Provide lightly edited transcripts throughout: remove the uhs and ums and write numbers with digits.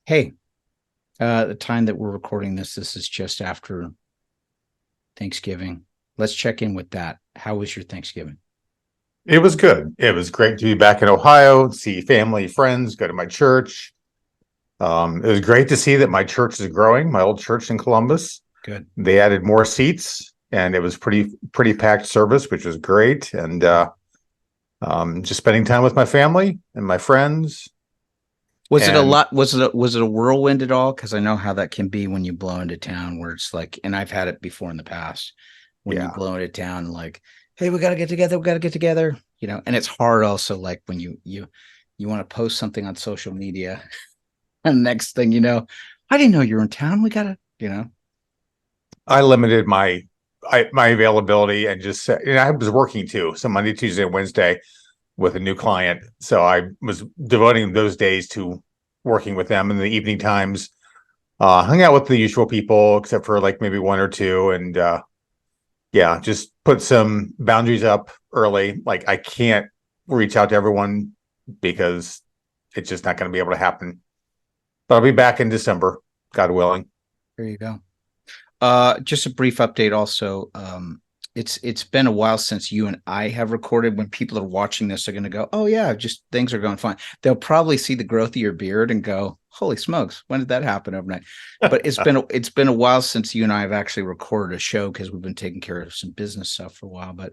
Hey, the time that we're recording this is just after Thanksgiving. Let's check in with that. How was your Thanksgiving? It was good. It was great to be back in Ohio, see family, friends, go to my church. It was great to see that my church is growing, my old church in Columbus. Good. They added more seats and it was pretty packed service, which was great. And just spending time with my family and my friends. Was it a And lot? Was it a whirlwind at all? Because I know how that can be when you blow into town, where it's like, and I've had it before in the past, when you yeah, blow into town, like, hey, we got to get together, we got to get together, and it's hard also, like when you want to post something on social media, and next thing you know, I didn't know you were in town. We gotta. I limited my availability and just said, I was working too. So Monday, Tuesday, and Wednesday with a new client. So I was devoting those days to working with them in the evening times. Hung out with the usual people, except for like maybe one or two, and yeah, just put some boundaries up early. Like I can't reach out to everyone because it's just not going to be able to happen. But I'll be back in December, God willing. There you go. Just a brief update also. It's been a while since you and I have recorded. When people are watching this, they're gonna go, "Oh yeah, just things are going fine." They'll probably see the growth of your beard and go, "Holy smokes, when did that happen overnight?" But it's been a while since you and I have actually recorded a show because we've been taking care of some business stuff for a while. But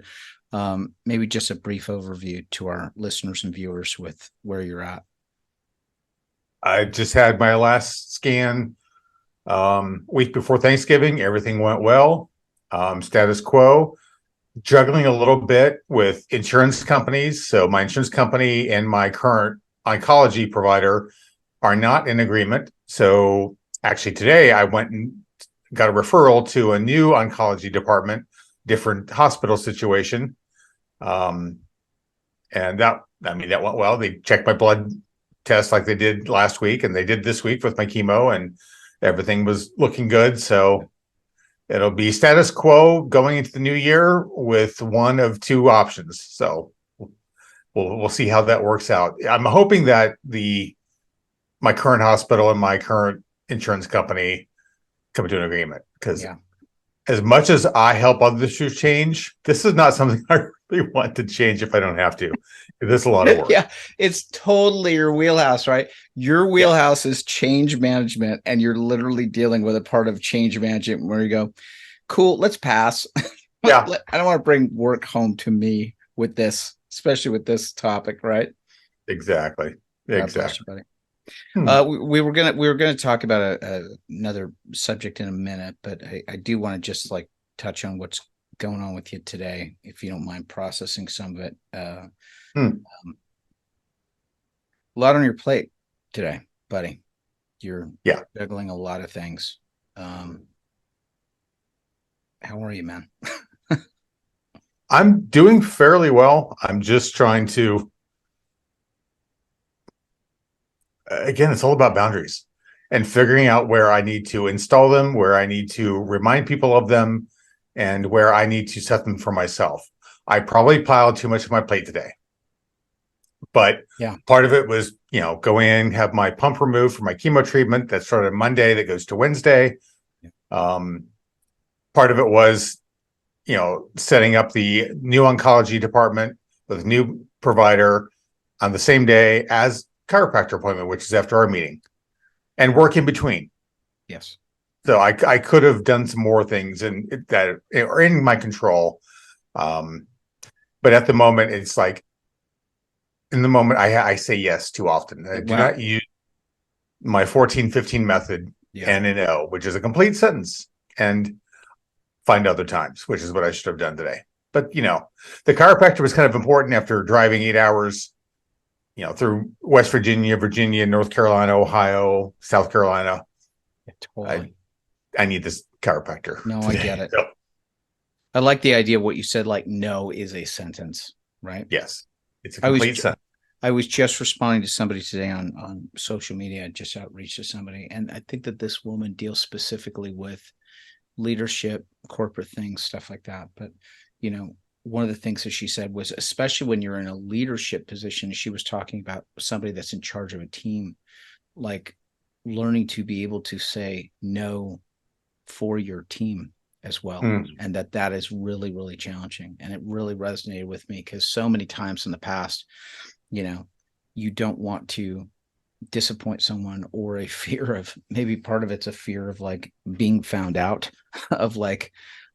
maybe just a brief overview to our listeners and viewers with where you're at. I just had my last scan week before Thanksgiving. Everything went well. Status quo. Juggling a little bit with insurance companies. So my insurance company and my current oncology provider are not in agreement. So actually today I went and got a referral to a new oncology department, different hospital situation. Um, and that went well. They checked my blood test like they did last week, and they did this week with my chemo, and everything was looking good. So it'll be status quo going into the new year with one of two options. So we'll see how that works out. I'm hoping that the my current hospital and my current insurance company come to an agreement, because Yeah. as much as I help others to change, this is not something I really want to change if I don't have to. This is a lot of work. Yeah, it's totally your wheelhouse, right? Your Yeah. wheelhouse is change management, and you're literally dealing with a part of change management where you go, cool, let's pass. Yeah, I don't want to bring work home to me with this, especially with this topic, right? exactly. God bless you, Exactly. buddy. Hmm. We were gonna talk about another subject in a minute, but I do want to just like touch on what's going on with you today, if you don't mind processing some of it. Hmm. A lot on your plate today, buddy. You're Yeah. juggling a lot of things. Um, how are you, man? I'm doing fairly well. I'm just trying to, again, it's all about boundaries and figuring out where I need to install them, where I need to remind people of them, and where I need to set them for myself. I probably piled too much on my plate today, but Yeah, part of it was, go in, have my pump removed for my chemo treatment that started Monday, that goes to Wednesday. Um, Part of it was, setting up the new oncology department with a new provider on the same day as chiropractor appointment, which is after our meeting, and work in between. yes, So I could have done some more things and that are in my control. Um, but at the moment, it's like in the moment, I say yes too often. I do well, not use my 14-15 method, yeah, NNO, which is a complete sentence, and find other times, which is what I should have done today. But the chiropractor was kind of important after driving 8 hours, through West Virginia, Virginia, North Carolina, Ohio, South Carolina. I totally. I need this chiropractor No, I get today. it. So I like the idea of what you said. Like, no is a sentence, right? yes, it's a I was complete sentence. I was just responding to somebody today on social media. I just outreached to somebody, and I think that this woman deals specifically with leadership, corporate things, stuff like that. But one of the things that she said was, especially when you're in a leadership position, she was talking about somebody that's in charge of a team. Like, learning to be able to say no for your team as well. Mm. And that is really, really challenging. And it really resonated with me because so many times in the past, you know, you don't want to disappoint someone, or a fear of, maybe part of it's a fear of like being found out of like,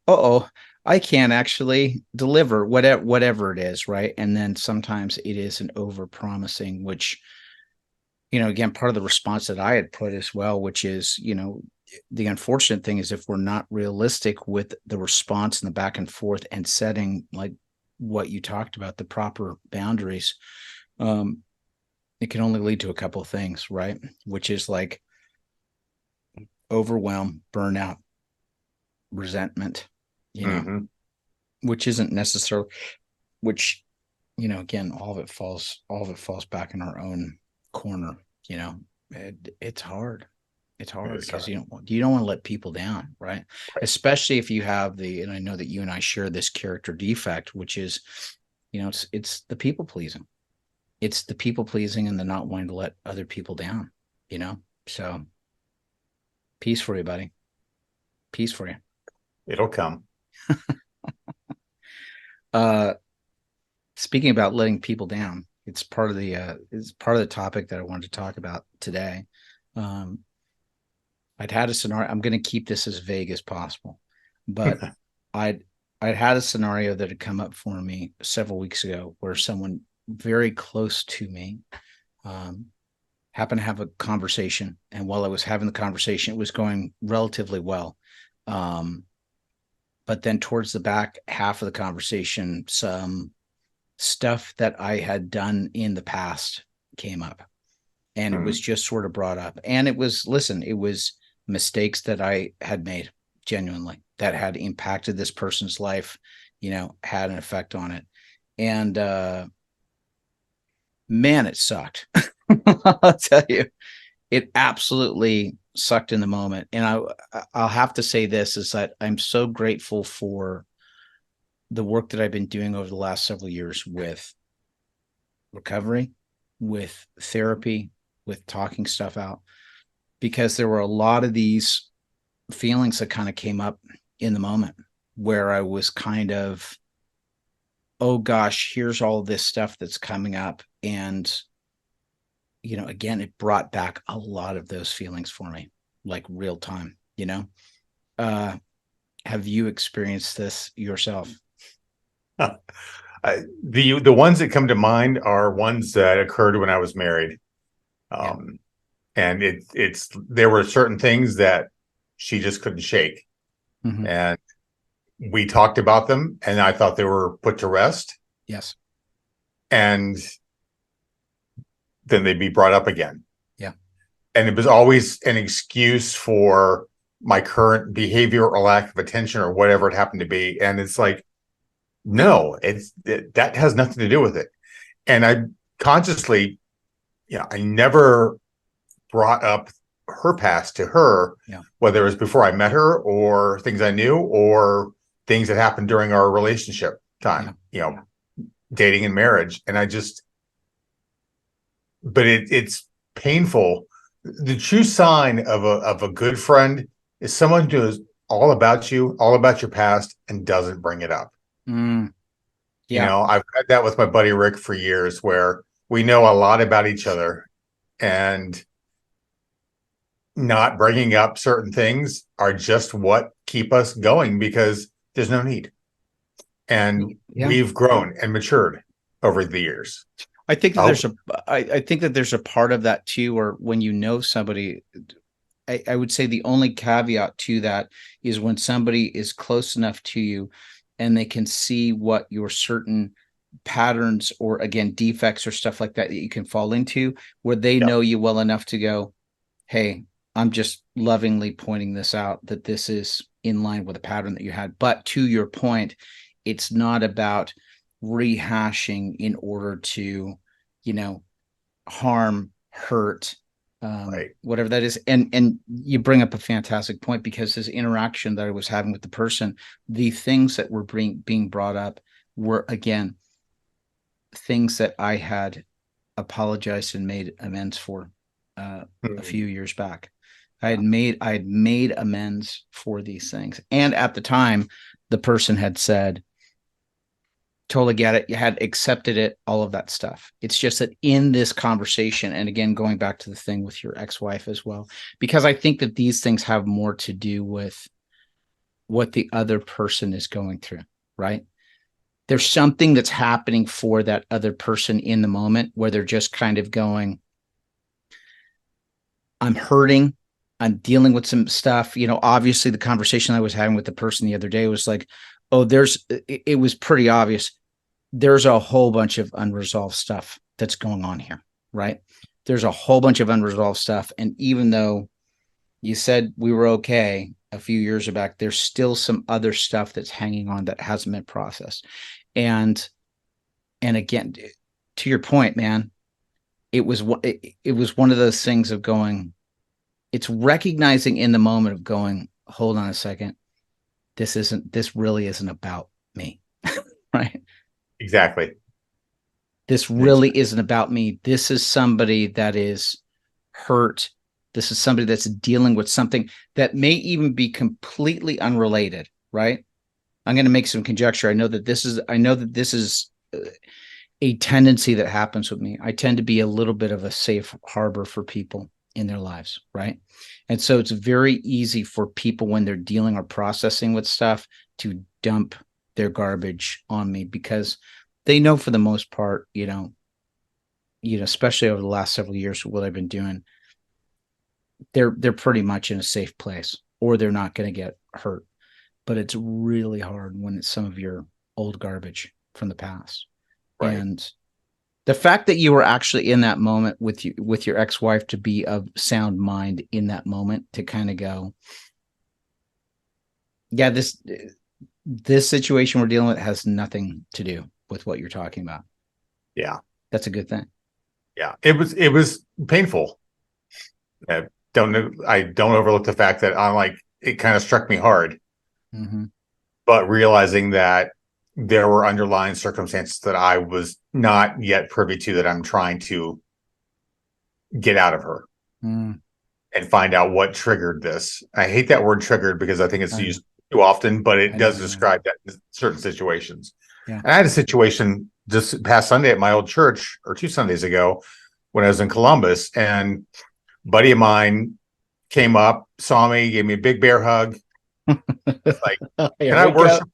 oh, I can't actually deliver whatever it is, right? And then sometimes it is an over promising, which, again, part of the response that I had put as well, which is, the unfortunate thing is if we're not realistic with the response and the back and forth and setting, like what you talked about, the proper boundaries, it can only lead to a couple of things, right? Which is like overwhelm, burnout, resentment, Hmm. which isn't necessarily, which, again, all of it falls back in our own corner. It's hard. It's hard It's because you don't want to let people down, right? right. Especially if you have and I know that you and I share this character defect, which is, it's the people pleasing. It's the people pleasing and the not wanting to let other people down, you know? So peace for you, buddy. Peace for you. It'll come. Uh, Speaking about letting people down, it's part of the topic that I wanted to talk about today. Um, I'd had a scenario. I'm going to keep this as vague as possible, but I'd I'd had a scenario that had come up for me several weeks ago where someone very close to me um, happened to have a conversation, and while I was having the conversation, it was going relatively well. Um, but then towards the back half of the conversation, some stuff that I had done in the past came up, and it was Mm. just sort of brought up. And it was mistakes that I had made, genuinely, that had impacted this person's life, had an effect on it. And man, it sucked. I'll tell you, it absolutely sucked in the moment. And I'll have to say this is that I'm so grateful for the work that I've been doing over the last several years with recovery, with therapy, with talking stuff out, because there were a lot of these feelings that kind of came up in the moment where I was kind of, oh gosh, here's all this stuff that's coming up. And, again, it brought back a lot of those feelings for me, like real time. Uh, have you experienced this yourself? The ones that come to mind are ones that occurred when I was married. Yeah. Um, and it's there were certain things that she just couldn't shake. Mm-hmm. And we talked about them, and I thought they were put to rest. Yes. And then they'd be brought up again. Yeah. And it was always an excuse for my current behavior or lack of attention or whatever it happened to be. And it's like, no, that has nothing to do with it. And I consciously, I never brought up her past to her, Yeah. whether it was before I met her or things I knew or things that happened during our relationship Yeah. time, dating and marriage. And but it's painful. The true sign of a good friend is someone who is all about you, all about your past, and doesn't bring it up. Mm, yeah. I've had that with my buddy Rick for years, where we know a lot about each other, and not bringing up certain things are just what keep us going because there's no need. And Yeah. we've grown and matured over the years. I think that I hope. I think that there's a part of that too, or when somebody, I would say the only caveat to that is when somebody is close enough to you and they can see what your certain patterns, or again, defects or stuff like that you can fall into, where they Yeah, know you well enough to go, hey, I'm just lovingly pointing this out, that this is in line with a pattern that you had. But to your point, it's not about rehashing in order to, harm, hurt, right. whatever that is. And you bring up a fantastic point, because this interaction that I was having with the person, the things that were being brought up were, again, things that I had apologized and made amends for. a Mm. few years back. Yeah. I had made amends for these things. And at the time, the person had said, totally get it. You had accepted it, all of that stuff. It's just that in this conversation, and again, going back to the thing with your ex-wife as well, because I think that these things have more to do with what the other person is going through, right? There's something that's happening for that other person in the moment where they're just kind of going, I'm hurting. I'm dealing with some stuff. Obviously the conversation I was having with the person the other day was like, oh, it was pretty obvious. There's a whole bunch of unresolved stuff that's going on here, right? There's a whole bunch of unresolved stuff. And even though you said we were okay a few years back, there's still some other stuff that's hanging on that hasn't been processed. And again, to your point, man, it was one of those things of going, it's recognizing in the moment of going, hold on a second, this really isn't about me. Right? Exactly. This really Exactly. isn't about me. This is somebody that is hurt. This is somebody that's dealing with something that may even be completely unrelated, right? I'm going to make some conjecture. I know that this is a tendency that happens with me. I tend to be a little bit of a safe harbor for people in their lives, right? And so it's very easy for people when they're dealing or processing with stuff to dump their garbage on me because they know for the most part, especially over the last several years, what I've been doing, they're pretty much in a safe place or they're not going to get hurt. But it's really hard when it's some of your old garbage from the past. Right. And the fact that you were actually in that moment with your ex-wife to be of sound mind in that moment to kind of go, yeah, this situation we're dealing with has nothing to do with what you're talking about. Yeah. That's a good thing. Yeah. It was painful. I don't overlook the fact that I'm like, it kind of struck me hard, Mm-hmm. but realizing that there were underlying circumstances that I was not yet privy to that I'm trying to get out of her Mm, and find out what triggered this. I hate that word triggered because I think it's I know. used too often, but it I know. does I know. describe that in certain situations. Yeah. And I had a situation just past Sunday at my old church, or 2 Sundays ago, when I was in Columbus, and a buddy of mine came up, saw me, gave me a big bear hug. It's like, Here can I we go. worship?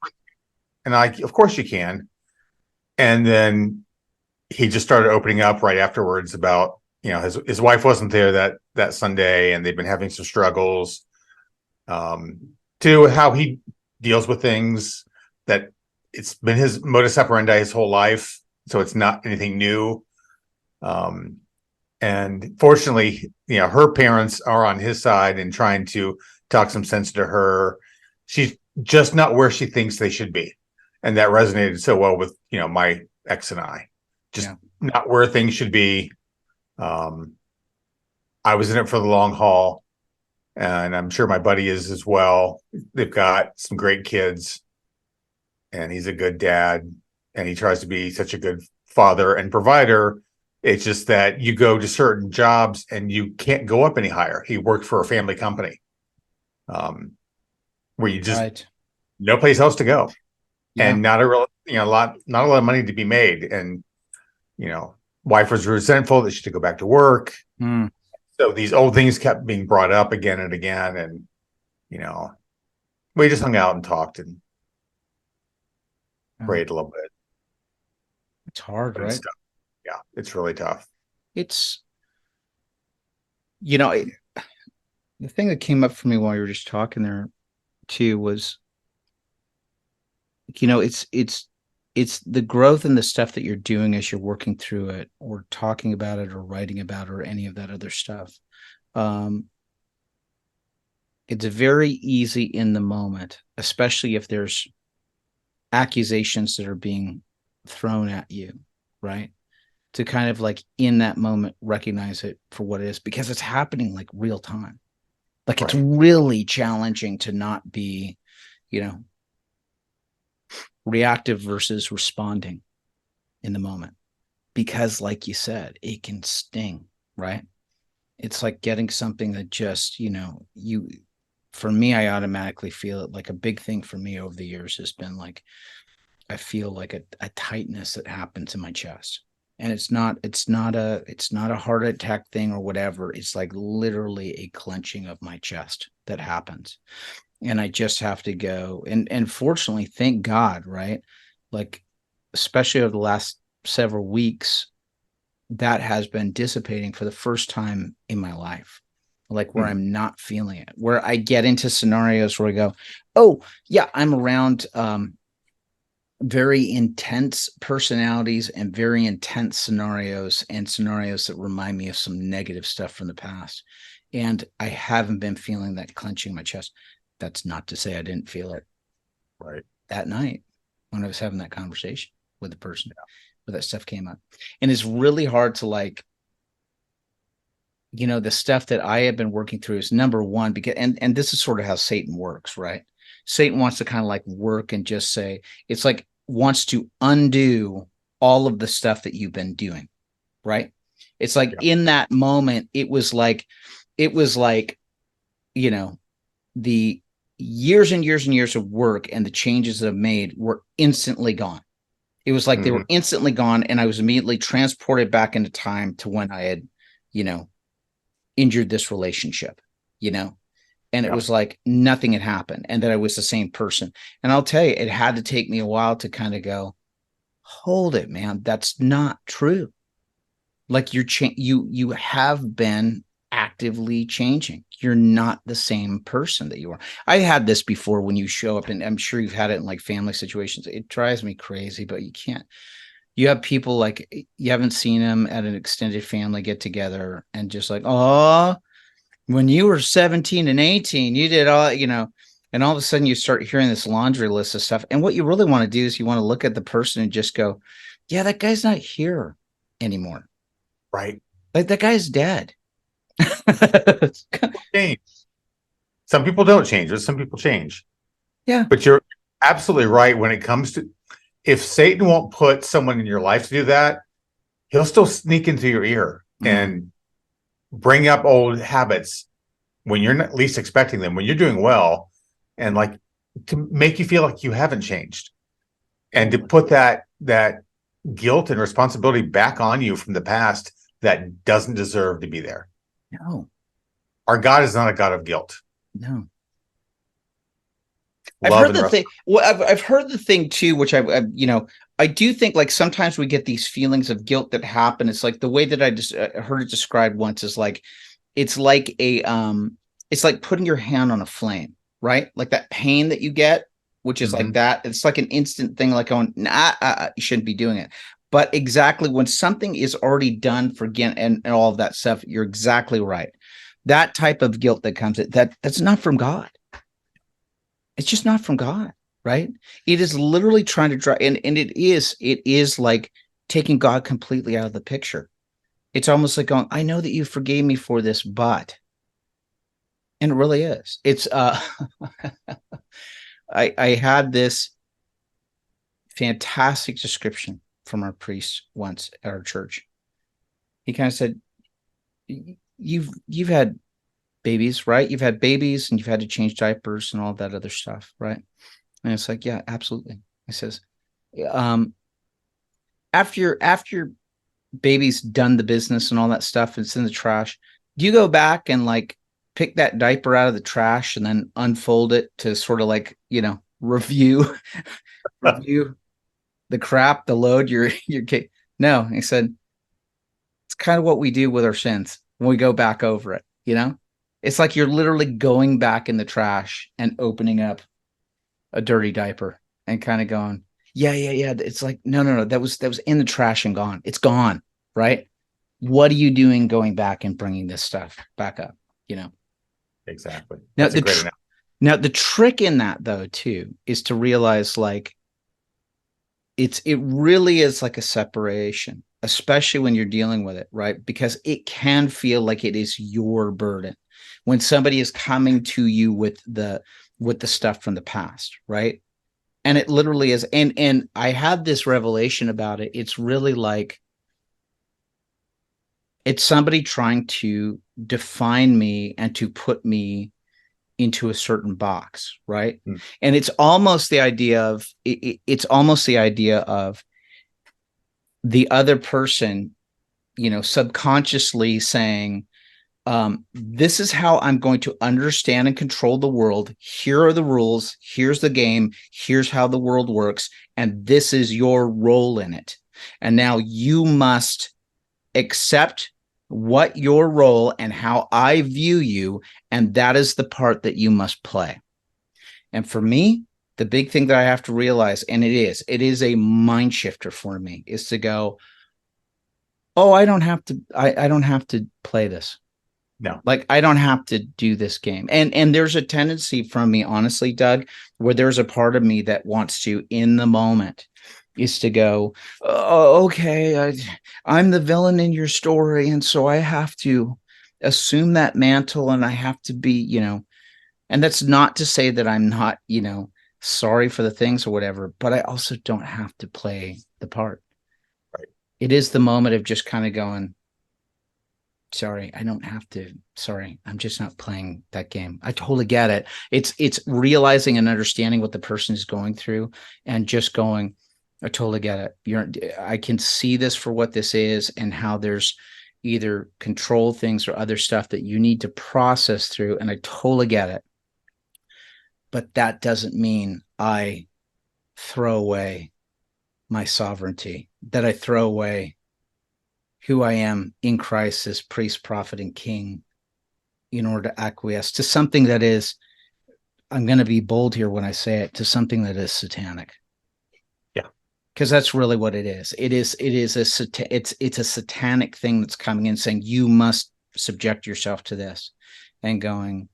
And I, of course you can. And then he just started opening up right afterwards about, his wife wasn't there that Sunday, and they've been having some struggles, to how he deals with things, that it's been his modus operandi his whole life, so it's not anything new. Um, and fortunately, her parents are on his side and trying to talk some sense to her. She's just not where she thinks they should be, and that resonated so well with my ex and I. Just Yeah. not where things should be. Um, I was in it for the long haul, and I'm sure my buddy is as well. They've got some great kids, and he's a good dad, and he tries to be such a good father and provider. It's just that you go to certain jobs and you can't go up any higher. He worked for a family company, where you just Right. no place else to go, Yeah. and not a real, not a lot of money to be made. And you know, wife was resentful that she had to go back to work. Mm. So these old things kept being brought up again and again, and you know, we just hung out and talked and Yeah. prayed a little bit It's hard, and right? stuff. Yeah, it's really tough. It's you know it, the thing that came up for me while you were just talking there too was it's the growth and the stuff that you're doing as you're working through it or talking about it or writing about it or any of that other stuff. Um, it's very easy in the moment, especially if there's accusations that are being thrown at you, right? To kind of like in that moment recognize it for what it is because it's happening like real time. Like it's Right. really challenging to not be, you know, reactive versus responding in the moment because like you said, it can sting, right? it's like getting something that just, for me, I automatically feel it. Like a big thing for me over the years has been like, I feel like a tightness that happens in my chest. And it's not a heart attack thing or whatever. It's like literally a clenching of my chest that happens. And I just have to go. And fortunately, thank God, right? Like, especially over the last several weeks, that has been dissipating for the first time in my life, like where Mhm. I'm not feeling it, where I get into scenarios where I go, oh yeah, I'm around very intense personalities and very intense scenarios, and scenarios that remind me of some negative stuff from the past, and I haven't been feeling that clenching in my chest. That's not to say I didn't feel it Right. that night when I was having that conversation with the person where that stuff came up. And it's really hard to like, the stuff that I have been working through is number one, because and this is sort of how Satan works, right? Satan wants to kind of like work and just say, it's like wants to undo all of the stuff that you've been doing, right? It's like Yeah. in that moment, it was like, you know, the years and years and years of work and the changes that I've made were instantly gone. It was like they Hmm. were instantly gone, and I was immediately transported back into time to when I had, you know, injured this relationship, you know, and it Yeah. was like nothing had happened and that I was the same person. And I'll tell you, it had to take me a while to kind of go, hold it, man. That's not true. Like you have been actively changing. You're not the same person that you were. I had this before when you show up, and I'm sure you've had it in like family situations. It drives me crazy, but you can't. You have people like you haven't seen them at an extended family get together and just like, oh, when you were 17 and 18, you did all, and all of a sudden you start hearing this laundry list of stuff. And what you really want to do is you want to look at the person and just go, yeah, that guy's not here anymore. Right. Like that guy's dead. Change. Some people don't change, but some people change. Yeah. But you're absolutely right when it comes to, if Satan won't put someone in your life to do that, he'll still sneak into your ear Mm, and bring up old habits when you're not least expecting them, when you're doing well, and like to make you feel like you haven't changed, and to totally. put that guilt and responsibility back on you from the past that doesn't deserve to be there. No, Our God is not a God of guilt. no. I've Love heard and the rest. thing. Well, I've heard the thing too, which I do think like sometimes we get these feelings of guilt that happen. It's like the way that I just heard it described once is like it's like it's like putting your hand on a flame, right? Like that pain that you get, which is like Mm-hmm. that. It's like an instant thing, like going, nah, you shouldn't be doing it. But exactly when something is already done, forget and all of that stuff, you're exactly right. That type of guilt that comes, that's not from God. It's just not from God, right? It is literally trying to drive, and it is like taking God completely out of the picture. It's almost like going, I know that you forgave me for this, but, and it really is. It's I had this fantastic description from our priest once at our church. He kind of said, you've had babies, right? You've had babies and you've had to change diapers and all that other stuff, right? And it's like, yeah, absolutely. He says, um, after your baby's done the business and all that stuff, it's in the trash. Do you go back and like pick that diaper out of the trash and then unfold it to sort of like, review review the crap, the load your kid? No, he said it's kind of what we do with our sins when we go back over it, It's like you're literally going back in the trash and opening up a dirty diaper and kind of going, yeah, yeah, yeah. It's like, no, that was in the trash and gone. It's gone, right? What are you doing going back and bringing this stuff back up? You know. Exactly. Now That's a the great tr- analogy. now the trick in that though too is to realize like it really is like a separation, especially when you're dealing with it, right? Because it can feel like it is your burden when somebody is coming to you with the stuff from the past, right? And it literally is. And I had this revelation about it. It's really like it's somebody trying to define me and to put me into a certain box, right? Mm. And it's almost the idea of it's almost the idea of the other person, subconsciously saying, this is how I'm going to understand and control the world. Here are the rules. Here's the game. Here's how the world works. And this is your role in it. And now you must accept what your role and how I view you. And that is the part that you must play. And for me, the big thing that I have to realize, and it is a mind shifter for me, is to go, oh, I don't have to play this. No. Like I don't have to do this game. And there's a tendency from me, honestly, Doug, where there's a part of me that wants to, in the moment, is to go, oh, okay, I'm the villain in your story, and so I have to assume that mantle, and I have to be, and that's not to say that I'm not, sorry for the things or whatever, but I also don't have to play the part. Right. It is the moment of just kind of going, sorry, I don't have to. Sorry, I'm just not playing that game. I totally get it. It's realizing and understanding what the person is going through and just going, I totally get it. I can see this for what this is and how there's either control things or other stuff that you need to process through. And I totally get it. But that doesn't mean I throw away my sovereignty, that I throw away who I am in Christ as priest, prophet, and king in order to acquiesce to something that is, I'm going to be bold here when I say it, to something that is satanic. Yeah. Because that's really what it is. It's a satanic thing that's coming in saying you must subject yourself to this, and going,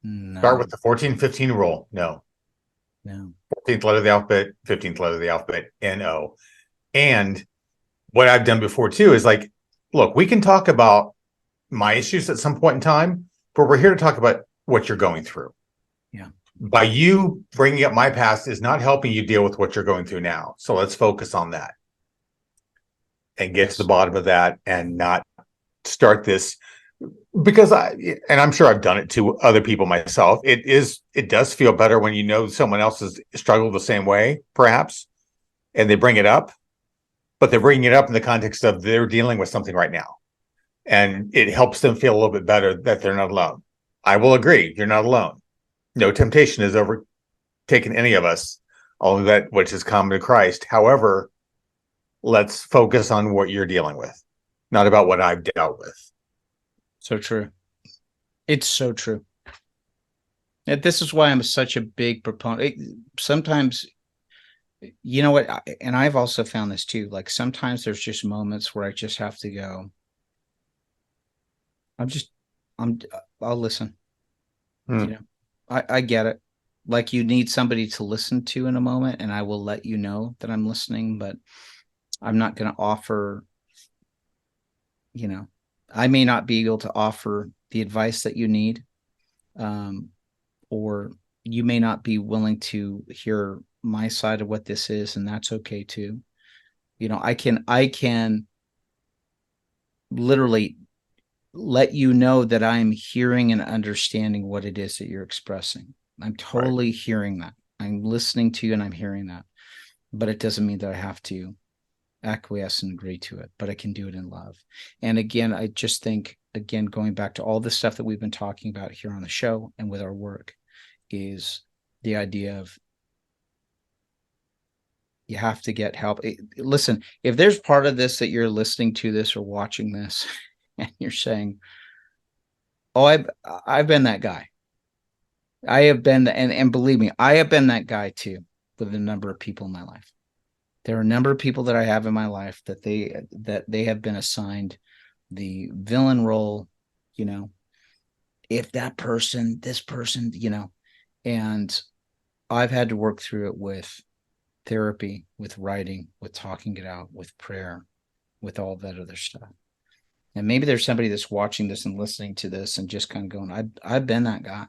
Start no, with the 14-15 rule. No. no. 14th letter of the alphabet, 15th letter of the alphabet, N-O. And what I've done before too is like, look, we can talk about my issues at some point in time, but we're here to talk about what you're going through. Yeah. By you bringing up my past is not helping you deal with what you're going through now. So let's focus on that and get to the bottom of that and not start this because I'm sure I've done it to other people myself. It does feel better when you know someone else has struggled the same way, perhaps, and they bring it up, but they're bringing it up in the context of they're dealing with something right now. And it helps them feel a little bit better that they're not alone. I will agree, you're not alone. No temptation has overtaken any of us, only that which is common to Christ. However, let's focus on what you're dealing with, not about what I've dealt with. So true. It's so true. And this is why I'm such a big proponent. Sometimes, you know what, and I've also found this too. Like sometimes there's just moments where I just have to go, I'm just, I'm, I'll listen. You know, I get it. Like you need somebody to listen to in a moment, and I will let you know that I'm listening, but I'm not going to offer, I may not be able to offer the advice that you need, or you may not be willing to hear my side of what this is, and that's okay too. I can literally let you know that I'm hearing and understanding what it is that you're expressing. I'm totally right. Hearing that. I'm listening to you and I'm hearing that. But it doesn't mean that I have to acquiesce and agree to it, but I can do it in love. And again, I just think, again, going back to all the stuff that we've been talking about here on the show and with our work, is the idea of you have to get help. Listen, if there's part of this that you're listening to this or watching this and you're saying, oh, I've been that guy. I have been, and believe me, I have been that guy too with a number of people in my life. There are a number of people that I have in my life that they have been assigned the villain role, if that person, this person, and I've had to work through it with therapy, with writing, with talking it out, with prayer, with all that other stuff. And maybe there's somebody that's watching this and listening to this and just kind of going, I've been that guy.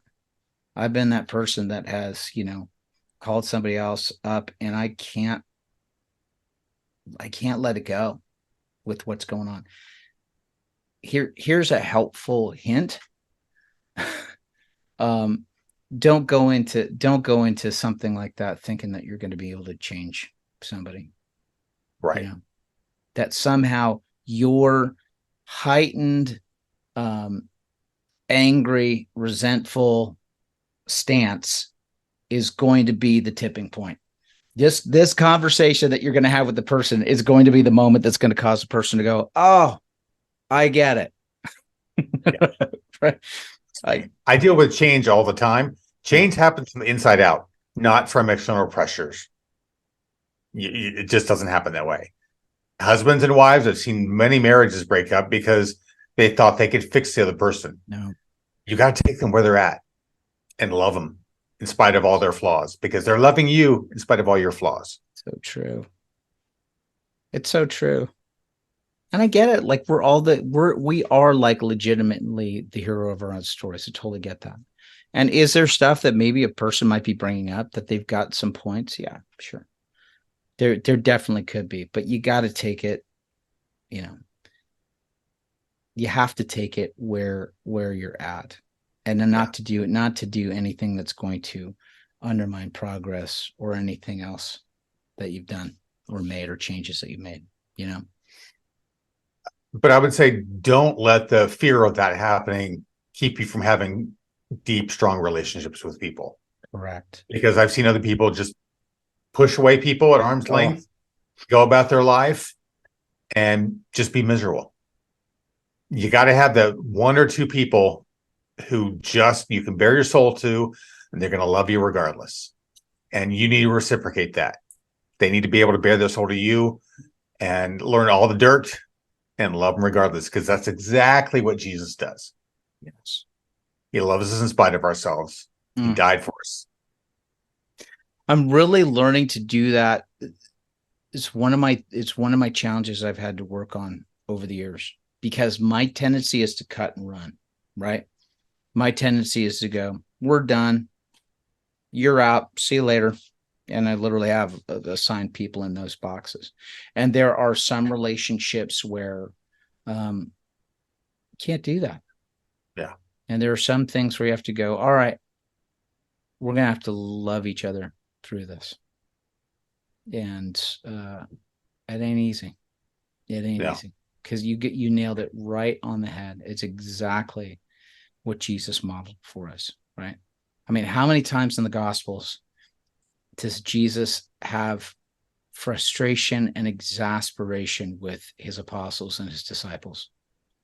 I've been that person that has, called somebody else up, and I can't let it go with what's going on. here's a helpful hint. um, don't go into something like that thinking that you're going to be able to change somebody. Right. That somehow your heightened, um, angry, resentful stance is going to be the tipping point. This conversation that you're going to have with the person is going to be the moment that's going to cause the person to go, oh, I get it. Yeah. Right. I deal with change all the time. Change happens from the inside out, not from external pressures. It just doesn't happen that way. Husbands and wives, I've seen many marriages break up because they thought they could fix the other person. No. You got to take them where they're at and love them in spite of all their flaws, because they're loving you in spite of all your flaws. So true. It's so true. And I get it. Like we are like legitimately the hero of our own stories. I totally get that. And is there stuff that maybe a person might be bringing up that they've got some points? Yeah, sure. There definitely could be, but you got to take it, you know, you have to take it where you're at, and then not to do anything that's going to undermine progress or anything else that you've done or made or changes that you've made, you know. But I would say don't let the fear of that happening keep you from having deep, strong relationships with people. Correct. Because I've seen other people just push away people at arm's Oh. length, go about their life, and just be miserable. You got to have the one or two people who just you can bare your soul to, and they're going to love you regardless. And you need to reciprocate that. They need to be able to bear their soul to you and learn all the dirt and love them regardless, because that's exactly what Jesus does. Yes. He loves us in spite of ourselves. He died for us. I'm really learning to do that. It's one of my challenges I've had to work on over the years, because my tendency is to cut and run, right? My tendency is to go, we're done. You're out. See you later. And I literally have assigned people in those boxes. And there are some relationships where can't do that. Yeah. And there are some things where you have to go, all right, we're going to have to love each other through this. And it ain't easy. It ain't easy, because you nailed it right on the head. It's exactly what Jesus modeled for us, right? I mean, how many times in the Gospels does Jesus have frustration and exasperation with his apostles and his disciples?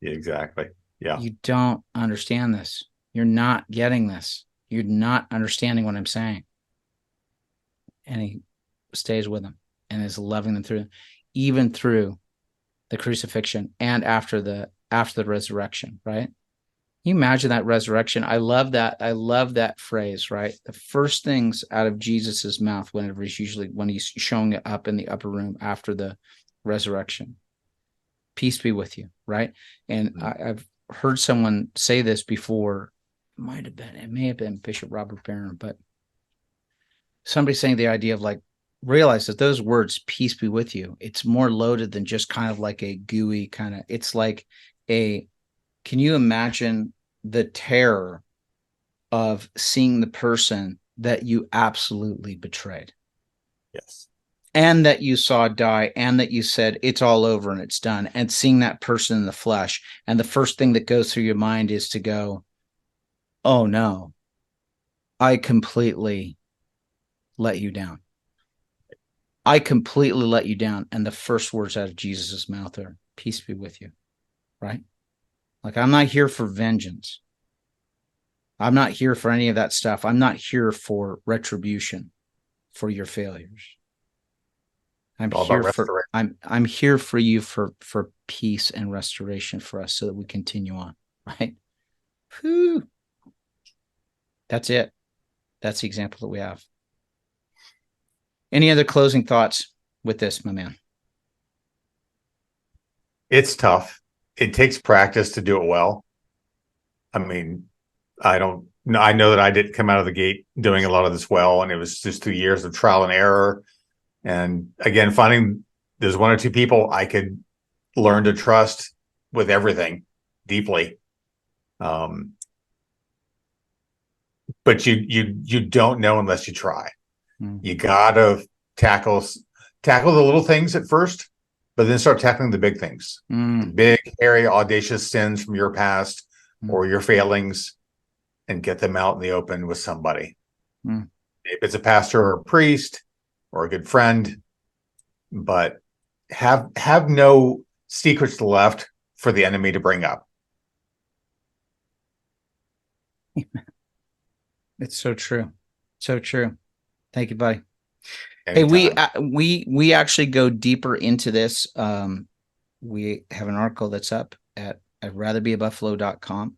Yeah, exactly. Yeah. You don't understand this. You're not getting this. You're not understanding what I'm saying. And he stays with them and is loving them through, even through the crucifixion and after the resurrection, right? Can you imagine that resurrection? I love that phrase, right? The first things out of Jesus's mouth when he's showing up in the upper room after the resurrection. Peace be with you, right? And I've heard someone say this before. It may have been Bishop Robert Barron, but somebody saying the idea of like, realize that those words, peace be with you, it's more loaded than just kind of like a gooey kind of, it's like can you imagine the terror of seeing the person that you absolutely betrayed? Yes. And that you saw die, and that you said it's all over and it's done, and seeing that person in the flesh. And the first thing that goes through your mind is to go, oh no, I completely let you down. I completely let you down. And the first words out of Jesus's mouth are, peace be with you, right? Like, I'm not here for vengeance. I'm not here for any of that stuff. I'm not here for retribution for your failures. I'm here for you for peace and restoration for us, so that we continue on, right? Whew. That's it. That's the example that we have. Any other closing thoughts with this, my man? It's tough. It takes practice to do it well. I mean, I know that I didn't come out of the gate doing a lot of this well, and it was just 2 years of trial and error. And again, finding there's one or two people I could learn to trust with everything. deeply. Um, but you don't know unless you try. Mm. You gotta tackle tackle the little things at first, but then start tackling the big things, the Mm. big, hairy, audacious sins from your past Mm. or your failings, and get them out in the open with somebody. Mm. If it's a pastor or a priest or a good friend, but have no secrets left for the enemy to bring up. It's so true. So true. Thank you, buddy. Hey, Anytime. we actually go deeper into this. We have an article that's up at I'd ratherbeabuffalo.com,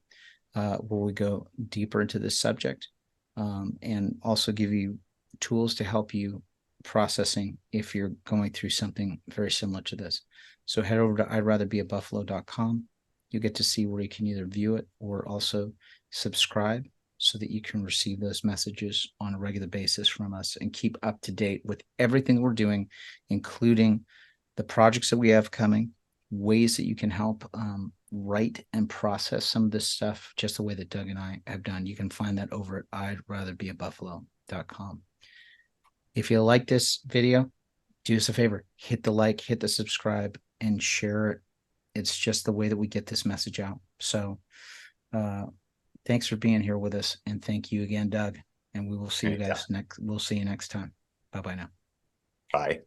where we go deeper into this subject, and also give you tools to help you processing if you're going through something very similar to this. So head over to I'd ratherbeabuffalo.com. You get to see where you can either view it or also subscribe so that you can receive those messages on a regular basis from us and keep up to date with everything we're doing, including the projects that we have coming, ways that you can help write and process some of this stuff just the way that Doug and I have done. You can find that over at I'd ratherbeabuffalo.com. If you like this video, do us a favor, hit the like, hit the subscribe, and share it. It's just the way that we get this message out. So thanks for being here with us. And thank you again, Doug. And we will see you Anytime. guys next. We'll see you next time. Bye bye now. Bye.